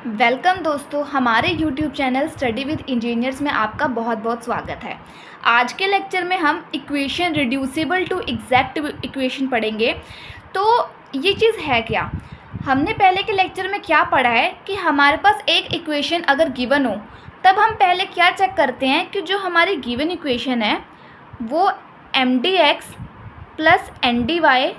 Welcome दोस्तों, हमारे YouTube channel study with engineers में आपका बहुत बहुत स्वागत है। आज के लेक्चर में हम equation reducible to exact equation पढ़ेंगे। तो ये चीज़ है क्या? हमने पहले के लेक्चर में क्या पढ़ा है कि हमारे पास एक इक्वेशन अगर गिवन हो तब हम पहले क्या चेक करते हैं कि जो हमारी गिवन इक्वेशन है वो mdx plus ndy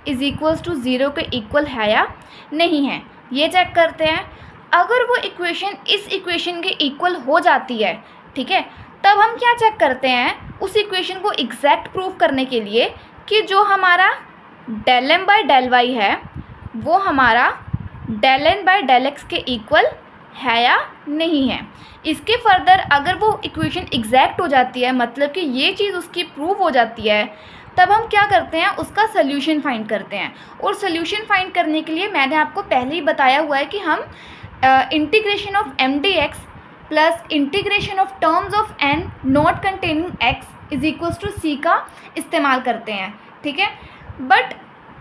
is equals to 0 के इक्वल है या नहीं है, ये चेक करते हैं। अगर वो इक्वेशन इस इक्वेशन के इक्वल हो जाती है, ठीक है, तब हम क्या चेक करते हैं उस इक्वेशन को एग्जैक्ट प्रूफ करने के लिए कि जो हमारा del M by del Y है वो हमारा del N by del X के इक्वल है या नहीं है। इसके फर्दर अगर वो इक्वेशन एग्जैक्ट हो जाती है, मतलब कि ये चीज़ उसकी प्रूफ हो जाती है, तब हम क्या करते हैं उसका सोल्यूशन फाइंड करते हैं। और सोल्यूशन फाइंड करने के लिए मैंने आपको पहले ही बताया हुआ है कि हम integration of M D X plus integration of terms of N not containing X is equals to C का इस्तेमाल करते हैं, ठीक है। बट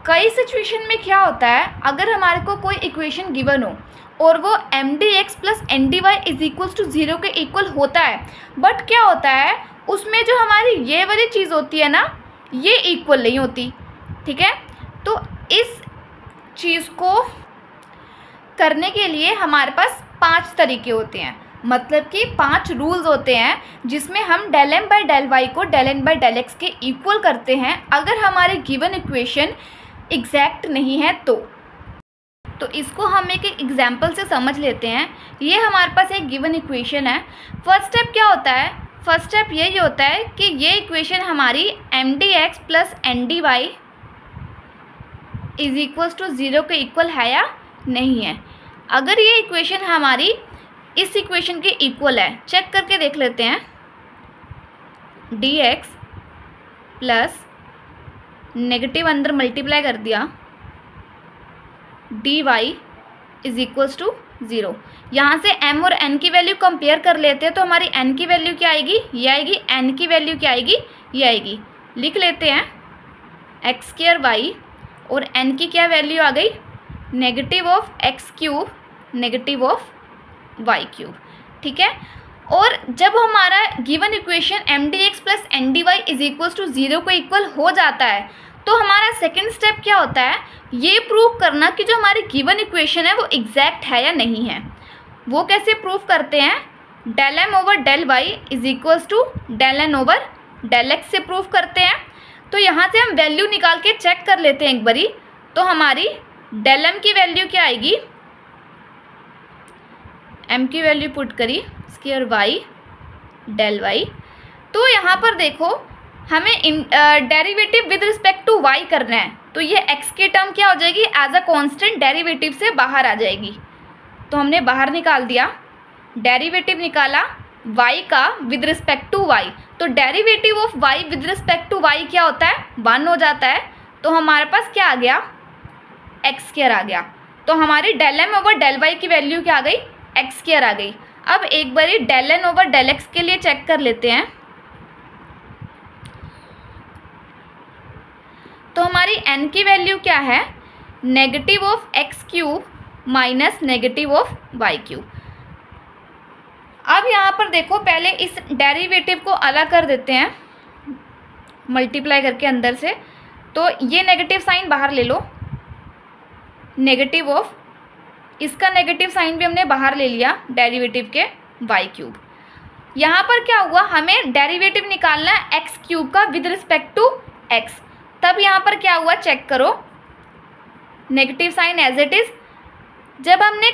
कई सिचुएशन में क्या होता है, अगर हमारे को कोई इक्वेशन गिवन हो और वो M D X plus N D Y is equals to 0 के इक्वल होता है, बट क्या होता है उसमें जो हमारी ये वाली चीज़ होती है ना, ये इक्वल नहीं होती, ठीक है। तो इस चीज़ को करने के लिए हमारे पास 5 तरीके होते हैं, मतलब कि 5 रूल्स होते हैं जिसमें हम del M by del Y को del N by del X के इक्वल करते हैं अगर हमारे गिवन इक्वेशन एग्जैक्ट नहीं है तो इसको हम एक एग्जाम्पल से समझ लेते हैं। ये हमारे पास एक गिवन इक्वेशन है। फर्स्ट स्टेप क्या होता है? फर्स्ट स्टेप यही होता है कि ये इक्वेशन हमारी M D X plus N D Y is equals to 0 के इक्वल है या नहीं है। अगर ये इक्वेशन हमारी इस इक्वेशन के इक्वल है, चेक करके देख लेते हैं। डी एक्स प्लस नेगेटिव अंदर मल्टीप्लाई कर दिया D Y is equals to 0। यहाँ से m और n की वैल्यू कंपेयर कर लेते हैं तो हमारी n की वैल्यू क्या आएगी, ये आएगी। n की वैल्यू क्या आएगी, ये आएगी। लिख लेते हैं एक्स स्क्वायर वाई और n की क्या वैल्यू आ गई, negative of X cube negative of Y cube, ठीक है। और जब हमारा given equation M D X plus N D Y is equals to 0 को इक्वल हो जाता है तो हमारा सेकेंड स्टेप क्या होता है, ये प्रूव करना कि जो हमारी गिवन इक्वेशन है वो एग्जैक्ट है या नहीं है। वो कैसे प्रूव करते हैं? Del M over del Y is equals to del N over del X से प्रूव करते हैं। तो यहाँ से हम वैल्यू निकाल के चेक कर लेते हैं एक बारी। तो हमारी डेल एम की वैल्यू क्या आएगी, एम की वैल्यू पुट करी स्क्वायर वाई डेल वाई। तो यहाँ पर देखो हमें derivative with respect to Y करना है, तो ये एक्स की टर्म क्या हो जाएगी, एज अ कांस्टेंट डेरिवेटिव से बाहर आ जाएगी। तो हमने बाहर निकाल दिया, डेरिवेटिव निकाला y का विद रिस्पेक्ट टू y। तो derivative of y with respect to y क्या होता है, 1 हो जाता है। तो हमारे पास क्या आ गया, एक्स स्क्वायर आ गया। तो हमारी del M over del Y की वैल्यू क्या आ गई, एक्स स्क्वायर आ गई। अब एक बारी del N over del X के लिए चेक कर लेते हैं। तो हमारी n की वैल्यू क्या है, negative of X cube minus negative of Y cube. अब यहाँ पर देखो पहले इस डेरिवेटिव को अलग कर देते हैं मल्टीप्लाई करके अंदर से। तो ये नेगेटिव साइन बाहर ले लो, नेगेटिव ऑफ, इसका नेगेटिव साइन भी हमने बाहर ले लिया डेरिवेटिव के वाई क्यूब। यहाँ पर क्या हुआ, हमें डेरिवेटिव निकालना है एक्स क्यूब का विद रिस्पेक्ट टू एक्स। तब यहाँ पर क्या हुआ चेक करो, negative sign as it is. जब हमने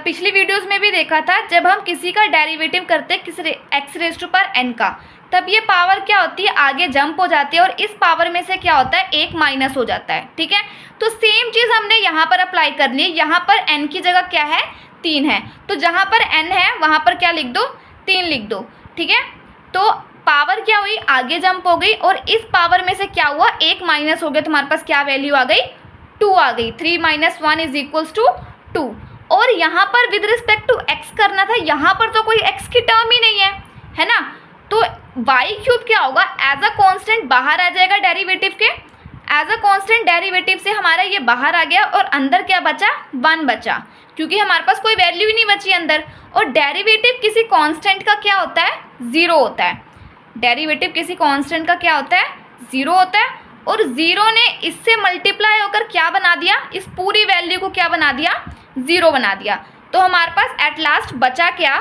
पिछली वीडियोस में भी देखा था, जब हम किसी का डेरिवेटिव करते हैं किसी X raise to power n का, तब ये पावर क्या होती है, आगे जंप हो जाती है और इस पावर में से क्या होता है, 1 माइनस हो जाता है, ठीक है। तो सेम चीज़ हमने यहाँ पर अप्लाई कर ली। यहाँ पर n की जगह क्या है, 3 है। तो जहाँ पर n है वहाँ पर क्या लिख दो, 3 लिख दो, ठीक है। तो पावर क्या हुई, आगे जंप हो गई और इस पावर में से क्या हुआ, 1 माइनस हो गया। तुम्हारे पास क्या वैल्यू आ गई, 2 आ गई। 3 माइनस 1 इज इक्वल्स टू 2। और यहाँ पर विद रिस्पेक्ट टू एक्स करना था, यहाँ पर तो कोई एक्स की टर्म ही नहीं है ना। तो वाई क्यूब क्या होगा, एज अ कांस्टेंट बाहर आ जाएगा डेरिवेटिव के, एज अ कांस्टेंट डेरिवेटिव से हमारा ये बाहर आ गया और अंदर क्या बचा, 1 बचा, क्योंकि हमारे पास कोई वैल्यू ही नहीं बची अंदर। और डेरिवेटिव किसी कांस्टेंट का क्या होता है, 0 होता है। डेरिवेटिव किसी कांस्टेंट का क्या होता है, 0 होता है। और 0 ने इससे मल्टीप्लाई होकर क्या बना दिया, इस पूरी वैल्यू को क्या बना दिया, 0 बना दिया। तो हमारे पास एट लास्ट बचा क्या,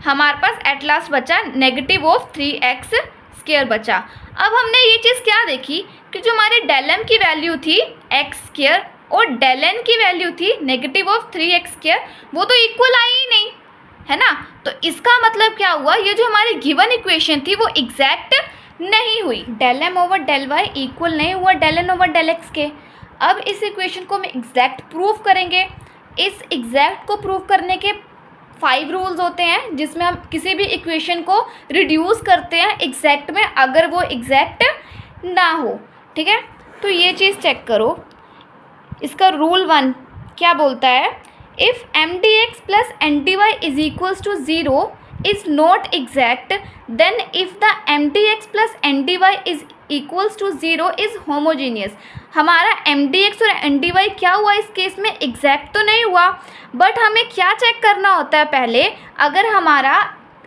हमारे पास एट लास्ट बचा नेगेटिव ऑफ 3x² बचा। अब हमने ये चीज़ क्या देखी कि जो हमारे डेल m की वैल्यू थी x² और डेल n की वैल्यू थी नेगेटिव ऑफ 3x², वो तो इक्वल आई ही नहीं, है ना। तो इसका मतलब क्या हुआ, ये जो हमारी गिवन इक्वेशन थी वो एग्जैक्ट नहीं हुई। Del m over del y equal नहीं हुआ del n over del x के। अब इस इक्वेशन को हम एग्जैक्ट प्रूव करेंगे। इस एग्जैक्ट को प्रूव करने के 5 रूल्स होते हैं, जिसमें हम किसी भी इक्वेशन को रिड्यूस करते हैं एग्जैक्ट में अगर वो एग्जैक्ट ना हो, ठीक है। तो ये चीज़ चेक करो, इसका रूल 1 क्या बोलता है, if M D X plus N D Y is equals to 0 is not exact, then if the mdx plus ndy is equals to 0 is homogeneous। हमारा mdx और ndy क्या हुआ इस केस में, एग्जैक्ट तो नहीं हुआ, बट हमें क्या चेक करना होता है पहले, अगर हमारा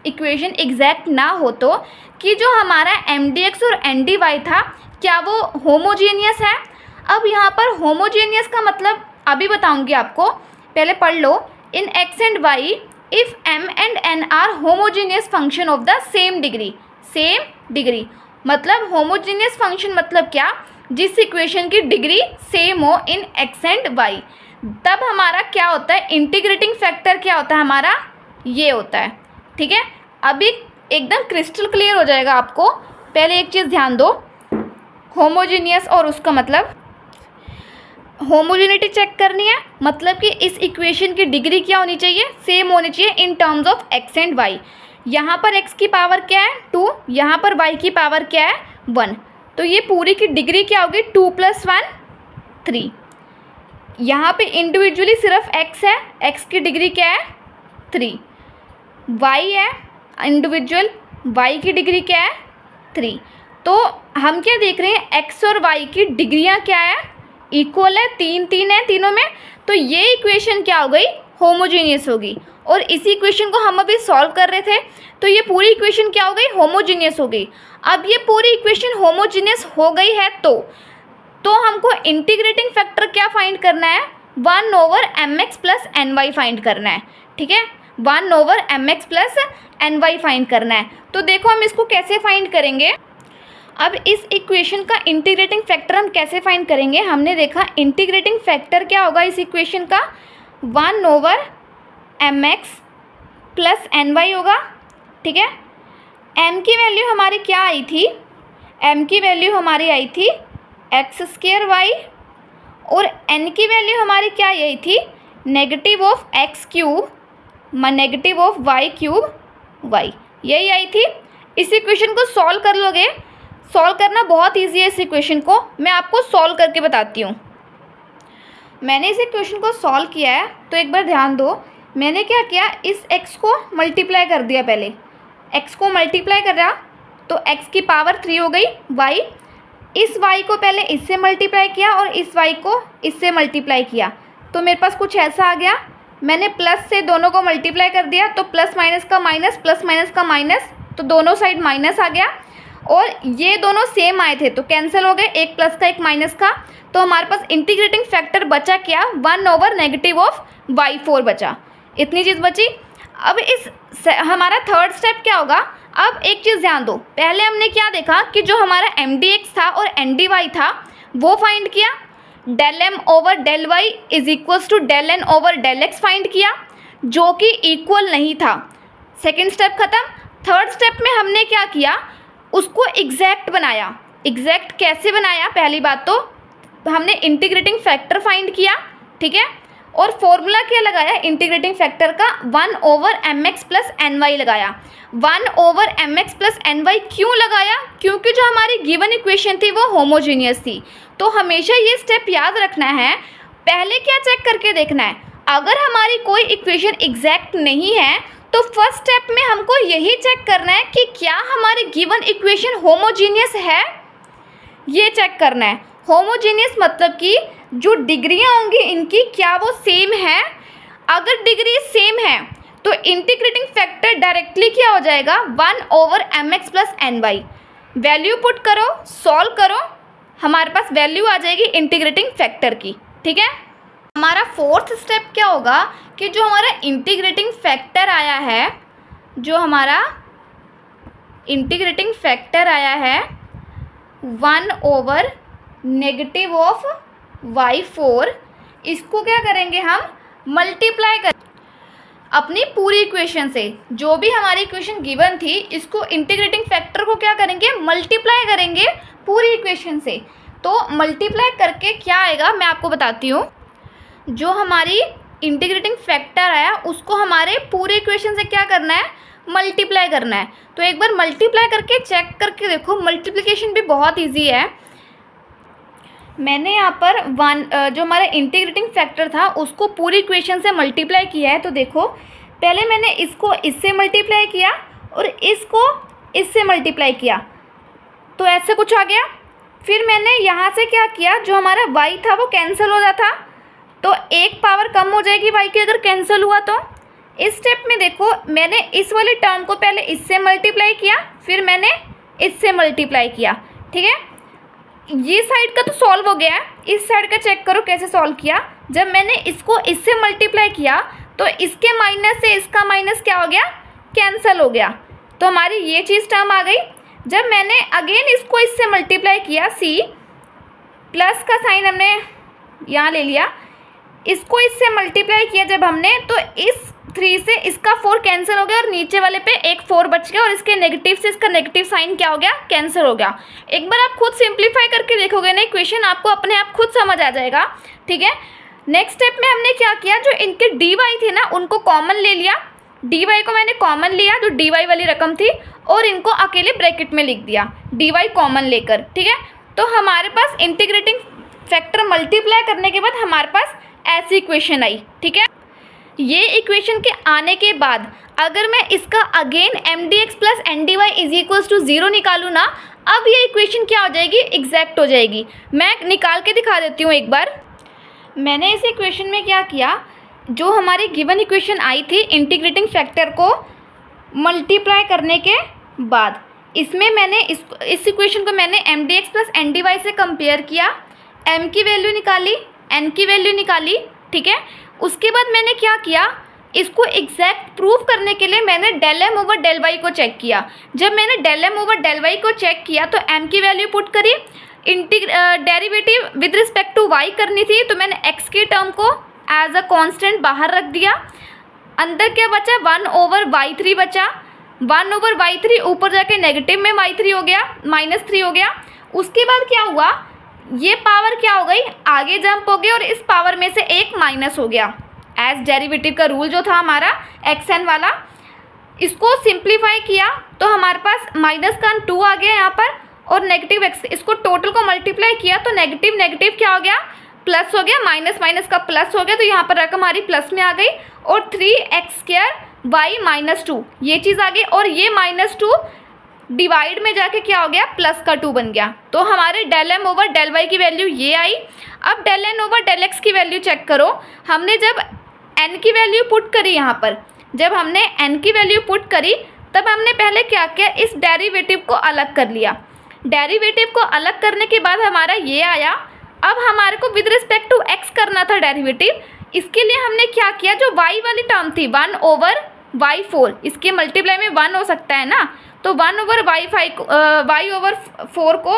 इक्वेशन एग्जैक्ट ना हो तो, कि जो हमारा mdx और ndy था क्या वो होमोजीनियस है। अब यहाँ पर होमोजीनियस का मतलब अभी बताऊँगी आपको, पहले पढ़ लो। इन x and y if m and n are homogeneous function of the same degree, मतलब homogeneous function मतलब क्या, जिस इक्वेशन की डिग्री सेम हो इन x एंड y, तब हमारा क्या होता है, इंटीग्रेटिंग फैक्टर क्या होता है हमारा, ये होता है, ठीक है। अभी एकदम क्रिस्टल क्लियर हो जाएगा आपको। पहले एक चीज़ ध्यान दो, होमोजीनियस और उसका मतलब होमोजेनिटी चेक करनी है, मतलब कि इस इक्वेशन की डिग्री क्या होनी चाहिए, सेम होनी चाहिए in terms of x and y। यहाँ पर x की पावर क्या है 2, यहाँ पर y की पावर क्या है 1, तो ये पूरी की डिग्री क्या होगी 2 + 1 3। यहाँ पे इंडिविजुअली सिर्फ x है, x की डिग्री क्या है 3, y है इंडिविजुअल, y की डिग्री क्या है 3। तो हम क्या देख रहे हैं, x और y की डिग्रियाँ क्या है, इक्वल है, 3 3 है तीनों में। तो ये इक्वेशन क्या हो गई, होमोजीनियस होगी। और इसी इक्वेशन को हम अभी सॉल्व कर रहे थे, तो ये पूरी इक्वेशन क्या हो गई, होमोजीनियस हो गई। अब ये पूरी इक्वेशन होमोजीनियस हो गई है तो हमको इंटीग्रेटिंग फैक्टर क्या फाइंड करना है, 1 over mx plus ny find करना है, ठीक है। 1 over mx plus ny find करना है। तो देखो हम इसको कैसे फाइंड करेंगे। अब इस इक्वेशन का इंटीग्रेटिंग फैक्टर हम कैसे फाइंड करेंगे, हमने देखा इंटीग्रेटिंग फैक्टर क्या होगा इस इक्वेशन का, 1 ओवर mx प्लस ny होगा, ठीक है। m की वैल्यू हमारी क्या आई थी, m की वैल्यू हमारी आई थी x² और n की वैल्यू हमारी क्या आई थी, negative of x³ negative of y³, यही आई थी। इस इक्वेशन को सॉल्व कर लोगे, सॉल्व करना बहुत इजी है। इस इक्वेशन को मैं आपको सॉल्व करके बताती हूँ। मैंने इस इक्वेशन को सॉल्व किया है, तो एक बार ध्यान दो, मैंने क्या किया, इस x को मल्टीप्लाई कर दिया, पहले x को मल्टीप्लाई कर रहा तो x की पावर 3 हो गई, y, इस y को पहले इससे मल्टीप्लाई किया और इस y को इससे मल्टीप्लाई किया, तो मेरे पास कुछ ऐसा आ गया। मैंने प्लस से दोनों को मल्टीप्लाई कर दिया, तो प्लस माइनस का माइनस, प्लस माइनस का माइनस, तो दोनों साइड माइनस आ गया। और ये दोनों सेम आए थे तो कैंसिल हो गए, एक प्लस का एक माइनस का। तो हमारे पास इंटीग्रेटिंग फैक्टर बचा क्या, 1 ओवर नेगेटिव ऑफ y4 बचा, इतनी चीज़ बची। अब इस हमारा थर्ड स्टेप क्या होगा, अब एक चीज़ ध्यान दो, पहले हमने क्या देखा कि जो हमारा mdx था और ndy था वो फाइंड किया, del m over del y is equals to del n over del x find किया, जो कि इक्वल नहीं था। सेकेंड स्टेप खत्म। थर्ड स्टेप में हमने क्या किया, उसको एग्जैक्ट बनाया। एग्जैक्ट कैसे बनाया, पहली बात तो हमने इंटीग्रेटिंग फैक्टर फाइंड किया, ठीक है, और फॉर्मूला क्या लगाया इंटीग्रेटिंग फैक्टर का, 1 ओवर mx प्लस ny लगाया। 1 ओवर mx प्लस ny क्यों लगाया, क्योंकि जो हमारी गिवन इक्वेशन थी वो होमोजीनियस थी। तो हमेशा ये स्टेप याद रखना है, पहले क्या चेक करके देखना है, अगर हमारी कोई इक्वेशन एग्जैक्ट नहीं है तो फर्स्ट स्टेप में हमको यही चेक करना है कि क्या हमारी गिवन इक्वेशन होमोजीनियस है ये चेक करना है। होमोजीनियस मतलब कि जो डिग्रियाँ होंगी इनकी क्या वो सेम है। अगर डिग्री सेम है तो इंटीग्रेटिंग फैक्टर डायरेक्टली क्या हो जाएगा 1/mx + ny। वैल्यू पुट करो, सॉल्व करो, हमारे पास वैल्यू आ जाएगी इंटीग्रेटिंग फैक्टर की। ठीक है, हमारा फोर्थ स्टेप क्या होगा कि जो हमारा इंटीग्रेटिंग फैक्टर आया है, जो हमारा इंटीग्रेटिंग फैक्टर आया है 1/-y4, इसको क्या करेंगे हम मल्टीप्लाई कर अपनी पूरी इक्वेशन से। जो भी हमारी इक्वेशन गिवन थी इसको इंटीग्रेटिंग फैक्टर को क्या करेंगे मल्टीप्लाई करेंगे पूरी इक्वेशन से। तो मल्टीप्लाई करके क्या आएगा मैं आपको बताती हूँ। जो हमारी इंटीग्रेटिंग फैक्टर आया उसको हमारे पूरे इक्वेशन से क्या करना है मल्टीप्लाई करना है। तो एक बार मल्टीप्लाई करके चेक करके देखो, मल्टीप्लिकेशन भी बहुत इजी है। मैंने यहाँ पर जो हमारा इंटीग्रेटिंग फैक्टर था उसको पूरी इक्वेशन से मल्टीप्लाई किया है। तो देखो पहले मैंने इसको इससे मल्टीप्लाई किया और इसको इससे मल्टीप्लाई किया, तो ऐसे कुछ आ गया। फिर मैंने यहाँ से क्या किया, जो हमारा y था वो कैंसिल हो जाता, तो एक पावर कम हो जाएगी y की अगर कैंसिल हुआ तो। इस स्टेप में देखो मैंने इस वाले टर्म को पहले इससे मल्टीप्लाई किया, फिर मैंने इससे मल्टीप्लाई किया। ठीक है, ये साइड का तो सॉल्व हो गया है, इस साइड का चेक करो कैसे सॉल्व किया। जब मैंने इसको इससे मल्टीप्लाई किया तो इसके माइनस से इसका माइनस क्या हो गया कैंसिल हो गया, तो हमारी ये चीज़ टर्म आ गई। जब मैंने अगेन इसको इससे मल्टीप्लाई किया, सी प्लस का साइन हमने यहाँ ले लिया, इसको इससे मल्टीप्लाई किया जब हमने, तो इस 3 से इसका 4 कैंसिल हो गया और नीचे वाले पे एक 4 बच गया और इसके नेगेटिव से इसका नेगेटिव साइन क्या हो गया कैंसिल हो गया। एक बार आप खुद सिंप्लीफाई करके देखोगे ना इक्वेशन, आपको अपने आप खुद समझ आ जाएगा। ठीक है, नेक्स्ट स्टेप में हमने क्या किया, जो इनके डी वाई थे ना उनको कॉमन ले लिया, डी वाई को मैंने कॉमन लिया जो डी वाई वाली रकम थी, और इनको अकेले ब्रैकेट में लिख दिया डी वाई कॉमन लेकर। ठीक है, तो हमारे पास इंटीग्रेटिंग फैक्टर मल्टीप्लाई करने के बाद हमारे पास ऐसी इक्वेशन आई। ठीक है, ये इक्वेशन के आने के बाद अगर मैं इसका अगेन mdx + ndy = 0 निकालूँ ना, अब ये इक्वेशन क्या हो जाएगी एग्जैक्ट हो जाएगी। मैं निकाल के दिखा देती हूँ एक बार। मैंने इस इक्वेशन में क्या किया, जो हमारी गिवन इक्वेशन आई थी इंटीग्रेटिंग फैक्टर को मल्टीप्लाई करने के बाद, इसमें मैंने इस इक्वेशन को मैंने mdx + ndy से कंपेयर किया, m की वैल्यू निकाली, n की वैल्यू निकाली। ठीक है, उसके बाद मैंने क्या किया, इसको एग्जैक्ट प्रूफ करने के लिए मैंने del m/del y को चेक किया। जब मैंने del m/del y को चेक किया तो m की वैल्यू पुट करी, derivative with respect to y करनी थी, तो मैंने x के टर्म को एज अ कांस्टेंट बाहर रख दिया। अंदर क्या बचा 1/y3 बचा, 1/y3 ऊपर जाके नेगेटिव में y3 हो गया, -3 हो गया। उसके बाद क्या हुआ, ये पावर क्या हो गई आगे जंप हो गई और इस पावर में से एक माइनस हो गया। एज डेरिवेटिव का रूल जो था हमारा xn वाला, इसको सिंप्लीफाई किया तो हमारे पास माइनस का 2 आ गया यहाँ पर, और नेगेटिव x, इसको टोटल को मल्टीप्लाई किया तो नेगेटिव नेगेटिव क्या हो गया प्लस हो गया, माइनस माइनस का प्लस हो गया, तो यहाँ पर रकम हमारी प्लस में आ गई। और 3x² y - 2 ये चीज़ आ गई, और ये -2 डिवाइड में जाके क्या हो गया +2 बन गया। तो हमारे del m/del y की वैल्यू ये आई। अब del n/del x की वैल्यू चेक करो। हमने जब n की वैल्यू पुट करी, यहाँ पर जब हमने n की वैल्यू पुट करी तब हमने पहले क्या किया, इस डेरिवेटिव को अलग कर लिया। डेरिवेटिव को अलग करने के बाद हमारा ये आया। अब हमारे को विद रिस्पेक्ट टू x करना था डेरिवेटिव, इसके लिए हमने क्या किया, जो y वाली टर्म थी 1/y4, इसके मल्टीप्लाई में 1 हो सकता है ना, तो 1/y4 को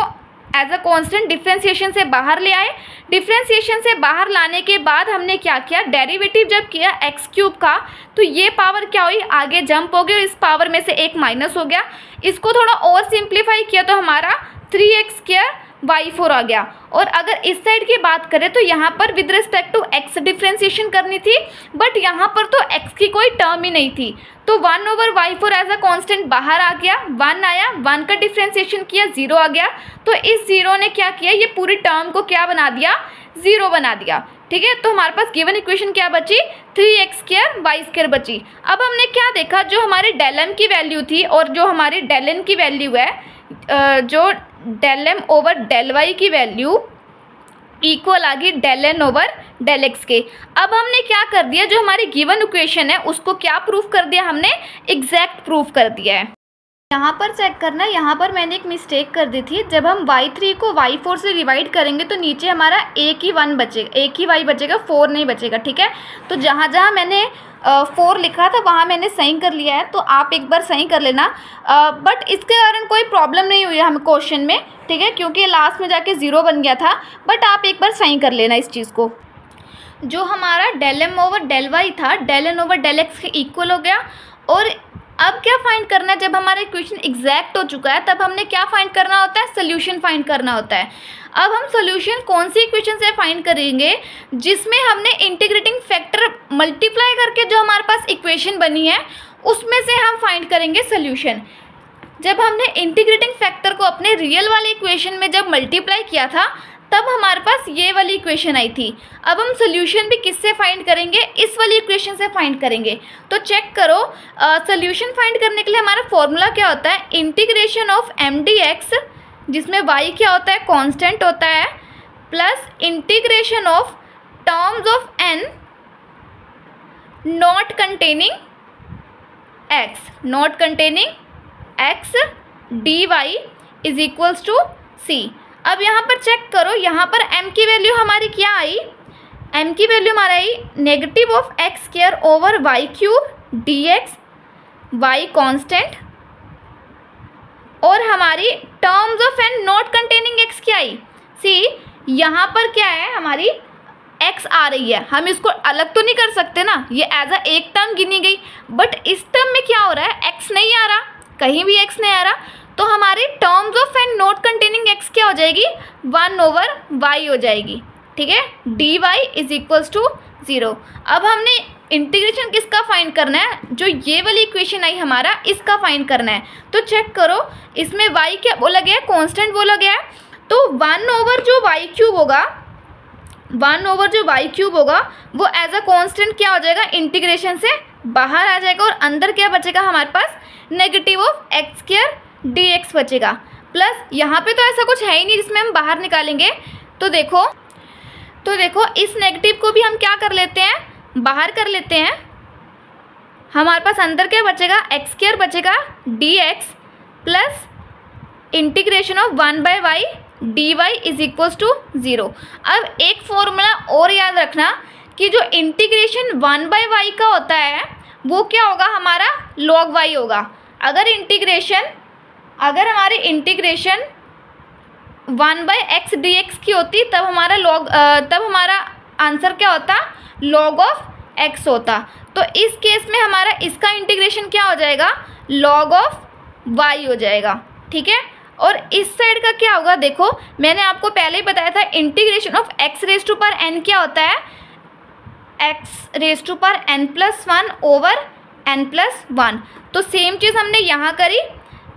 एज अ कांस्टेंट डिफ्रेंशिएशन से बाहर ले आए। डिफ्रेंशिएशन से बाहर लाने के बाद हमने क्या किया, डेरिवेटिव जब किया x³ का, तो ये पावर क्या हुई आगे जंप हो गई और इस पावर में से एक माइनस हो गया। इसको थोड़ा और सिंप्लीफाई किया तो हमारा 3x² y4 आ गया। और अगर इस साइड की बात करें तो यहाँ पर with respect to x differentiation करनी थी, बट यहाँ पर तो x की कोई टर्म ही नहीं थी, तो 1/y4 एज अ कांस्टेंट बाहर आ गया, 1 आया, 1 का डिफ्रेंशिएशन किया 0 आ गया। तो इस 0 ने क्या किया, ये पूरी टर्म को क्या बना दिया 0 बना दिया। ठीक है, तो हमारे पास गिवन इक्वेशन क्या बची 3x² y² बची। अब हमने क्या देखा, जो हमारी del m की वैल्यू थी और जो हमारी del n की वैल्यू है, जो del M over del Y की वैल्यू इक्वल आ गई del N over del X के। अब हमने क्या कर दिया, जो हमारी गिवन इक्वेशन है उसको क्या प्रूफ कर दिया, हमने एग्जैक्ट प्रूफ कर दिया है। यहाँ पर चेक करना है, यहाँ पर मैंने एक मिस्टेक कर दी थी। जब हम y3 को y4 से डिवाइड करेंगे तो नीचे हमारा एक ही 1 बचेगा, एक ही y बचेगा, 4 नहीं बचेगा, ठीक है। तो जहाँ जहाँ मैंने 4 लिखा था वहाँ मैंने सही कर लिया है, तो आप एक बार सही कर लेना। बट इसके कारण कोई प्रॉब्लम नहीं हुई हमें क्वेश्चन में, ठीक है, क्योंकि लास्ट में जाके 0 बन गया था। बट आप एक बार सही कर लेना इस चीज़ को। जो हमारा del M over del Y था del N over del X के इक्वल हो गया। और अब क्या फाइंड करना है, जब हमारा इक्वेशन एग्जैक्ट हो चुका है तब हमने क्या फाइंड करना होता है, सोल्यूशन फाइंड करना होता है। अब हम सोल्यूशन कौन सी इक्वेशन से फाइंड करेंगे, जिसमें हमने इंटीग्रेटिंग फैक्टर मल्टीप्लाई करके जो हमारे पास इक्वेशन बनी है उसमें से हम फाइंड करेंगे सोल्यूशन। जब हमने इंटीग्रेटिंग फैक्टर को अपने रियल वाले इक्वेशन में जब मल्टीप्लाई किया था तब हमारे पास ये वाली इक्वेशन आई थी। अब हम सोल्यूशन भी किससे फाइंड करेंगे, इस वाली इक्वेशन से फाइंड करेंगे। तो चेक करो, सोल्यूशन फाइंड करने के लिए हमारा फॉर्मूला क्या होता है, integration of M D X, जिसमें y क्या होता है, कांस्टेंट होता है, plus integration of terms of n not containing x dy is equals to c। अब यहाँ पर चेक करो, यहाँ पर m की वैल्यू हमारी क्या आई, m की वैल्यू हमारा आई negative of X square over Y cube D X, Y constant, और हमारी terms of n not containing x क्या आई, सी यहाँ पर क्या है, हमारी x आ रही है। हम इसको अलग तो नहीं कर सकते ना, ये एज अ एक टर्म गिनी गई। बट इस टर्म में क्या हो रहा है, x नहीं आ रहा, कहीं भी x नहीं आ रहा, तो हमारी terms of n not containing x क्या हो जाएगी, 1 ओवर y हो जाएगी, ठीक है। dy is equals to 0। अब हमने इंटीग्रेशन किसका फाइंड करना है, जो ये वाली इक्वेशन आई हमारा, इसका फाइंड करना है। तो चेक करो, इसमें y क्या बोला गया है, कांस्टेंट बोला गया है। तो 1 ओवर जो y क्यूब होगा, 1 ओवर जो y क्यूब होगा वो एज अ कांस्टेंट क्या हो जाएगा, इंटीग्रेशन से बाहर आ जाएगा, और अंदर क्या बचेगा हमारे पास, negative of X square D X बचेगा। प्लस यहाँ पे तो ऐसा कुछ है ही नहीं जिसमें हम बाहर निकालेंगे। तो देखो इस नेगेटिव को भी हम क्या कर लेते हैं, बाहर कर लेते हैं। हमारे पास अंदर क्या बचेगा, एक्स स्क्वायर बचेगा D X, plus integration of 1 by Y D Y is equals to 0। अब एक फॉर्मूला और याद रखना कि जो इंटीग्रेशन 1 बाय वाई का होता है वो क्या होगा, हमारा लॉग वाई होगा। अगर हमारी integration 1 by X D X की होती तब हमारा आंसर क्या होता, लॉग ऑफ एक्स होता। तो इस केस में हमारा इसका इंटीग्रेशन क्या हो जाएगा, लॉग ऑफ वाई हो जाएगा, ठीक है। और इस साइड का क्या होगा, देखो मैंने आपको पहले ही बताया था, integration of X raise to power N क्या होता है, X raise to power N plus 1 over N plus 1। तो सेम चीज़ हमने यहाँ करी,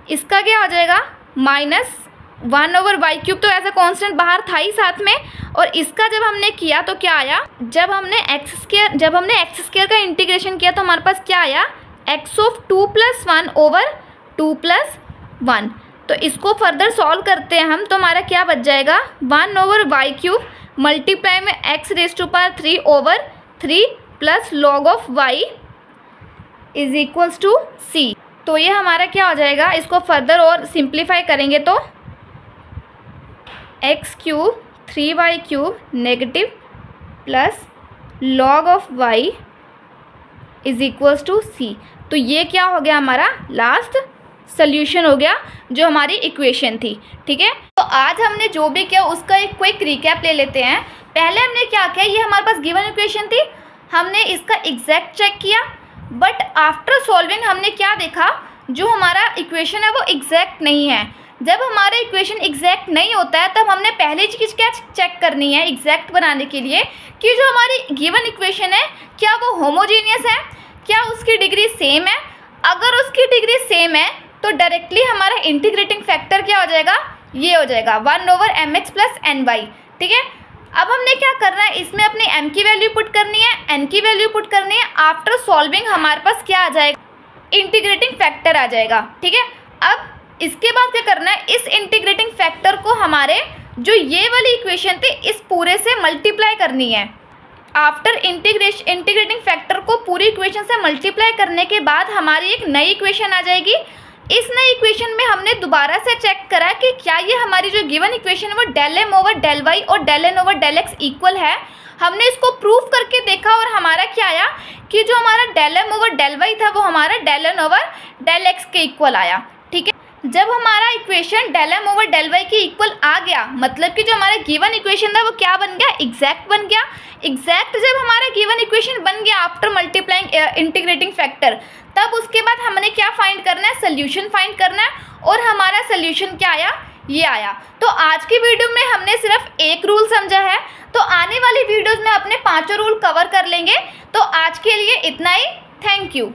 इसका क्या हो जाएगा, माइनस 1 ओवर वाई क्यूब, तो ऐसा कांस्टेंट बाहर था ही साथ में। और इसका जब हमने किया तो क्या आया, जब हमने एक्स स्क्वायर का इंटीग्रेशन किया तो हमारे पास क्या आया, x of 2 plus 1 over 2 plus 1। तो इसको फर्दर सॉल्व करते हैं हम, तो हमारा क्या बच जाएगा, 1 ओवर वाई क्यूब मल्टीप्लाई में X raise to power 3 over 3 plus log of Y is equals to C. तो ये हमारा क्या हो जाएगा, इसको फर्दर और सिंप्लीफाई करेंगे तो X cube 3y cube negative plus log of Y is equals to C. तो ये क्या हो गया, हमारा लास्ट सोल्यूशन हो गया जो हमारी इक्वेशन थी, ठीक है। तो आज हमने जो भी किया उसका एक क्विक रिकैप ले लेते हैं। पहले हमने क्या किया, ये हमारे पास गिवन इक्वेशन थी, हमने इसका एग्जैक्ट चेक किया, बट आफ्टर सॉल्विंग हमने क्या देखा, जो हमारा इक्वेशन है वो एग्जैक्ट नहीं है। जब हमारा इक्वेशन एग्जैक्ट नहीं होता है तब हमने पहली चीज़ क्या चेक करनी है एग्जैक्ट बनाने के लिए, कि जो हमारी गिवन इक्वेशन है क्या वो होमोजेनियस है, क्या उसकी डिग्री सेम है। अगर उसकी डिग्री सेम है तो डायरेक्टली हमारा इंटीग्रेटिंग फैक्टर क्या हो जाएगा, ये हो जाएगा 1 over M X plus N Y, ठीक है। अब हमने क्या करना है, इसमें अपनी m की वैल्यू पुट करनी है, n की वैल्यू पुट करनी है। आफ्टर सॉल्विंग हमारे पास क्या आ जाएगा, इंटीग्रेटिंग फैक्टर आ जाएगा, ठीक है। अब इसके बाद क्या करना है, इस इंटीग्रेटिंग फैक्टर को हमारे जो ये वाली इक्वेशन थी इस पूरे से मल्टीप्लाई करनी है। आफ्टर इंटीग्रेटिंग फैक्टर को पूरी इक्वेशन से मल्टीप्लाई करने के बाद हमारी एक नई इक्वेशन आ जाएगी। इस नई इक्वेशन में हमने दोबारा से चेक करा कि क्या ये हमारी जो गिवन इक्वेशन है वो del M over del Y और del N over del X equal है। हमने इसको प्रूफ करके देखा और हमारा क्या आया कि जो हमारा del M over del Y था वो हमारा del N over del X के इक्वल आया। ठीक है, जब हमारा equation del M over del Y के इक्वल आ गया, मतलब कि जो हमारा गिवन इक्वेशन था वो क्या बन गया, एग्जैक्ट बन गया। एग्जैक्ट जब हमारा गिवन इक्वेशन बन गया आफ्टर मल्टीप्लाइंग इंटीग्रेटिंग फैक्टर, तब उसके बाद हमने क्या फाइंड करना है, सोल्यूशन फाइंड करना है। और हमारा सोल्यूशन क्या आया, ये आया। तो आज की वीडियो में हमने सिर्फ एक रूल समझा है, तो आने वाली वीडियोज़ में अपने 5 रूल कवर कर लेंगे। तो आज के लिए इतना ही। Thank you.